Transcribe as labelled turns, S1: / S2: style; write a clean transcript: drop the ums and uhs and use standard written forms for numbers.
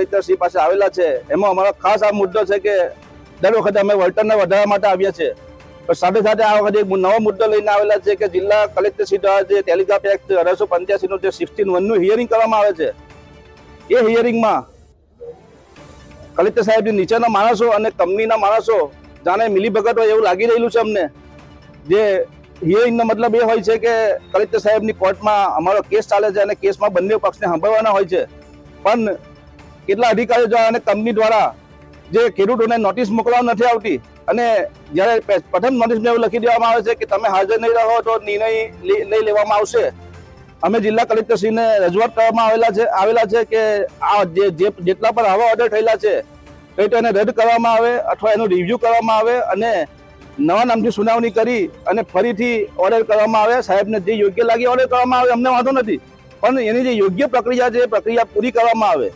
S1: કલેક્ટરશ્રી પાસે આવેલા છે એમાં અમારો ખાસ આ મુદ્દો છે કે દર વખતે અમે વળતરને વધારવા માટે આવ્યા છે, પણ સાથે સાથે આ વખતે એક નવો મુદ્દો લઈને આવેલા છે કે જિલ્લા કલેક્ટરશ્રી દ્વારા જે ટેલિગ્રાફ એક્ટ 1885 નું જે 16(1) નું હિયરિંગ કરવામાં આવે છે, એ હિયરિંગમાં કલેક્ટર સાહેબની નીચેના માણસો અને કંપનીના માણસો જાણે મિલીભગત હોય એવું લાગી રહેલું છે અમને। જે હિયરિંગનો મતલબ એ હોય છે કે કલેક્ટર સાહેબની કોર્ટમાં અમારો કેસ ચાલે છે અને કેસમાં બંને પક્ષને સાંભળવાના હોય છે, પણ કેટલા અધિકારીઓ દ્વારા અને કંપની દ્વારા જે ખેડૂતોને નોટિસ મોકલવામાં નથી આવતી અને જ્યારે પ્રથમ નોટિસમાં એવું લખી દેવામાં આવે છે કે તમે હાજર નહીં રહો તો નિર્ણય લઈ લેવામાં આવશે। અમે જિલ્લા કલેક્ટરશ્રીને રજૂઆત કરવામાં આવેલા છે કે આ જેટલા પણ આવા ઓર્ડર થયેલા છે તો એને રદ કરવામાં આવે અથવા એનું રિવ્યુ કરવામાં આવે અને નવા નામથી સુનાવણી કરી અને ફરીથી ઓર્ડર કરવામાં આવે। સાહેબને જે યોગ્ય લાગે ઓર્ડર કરવામાં આવે, અમને વાંધો નથી, પણ એની જે યોગ્ય પ્રક્રિયા છે એ પ્રક્રિયા પૂરી કરવામાં આવે।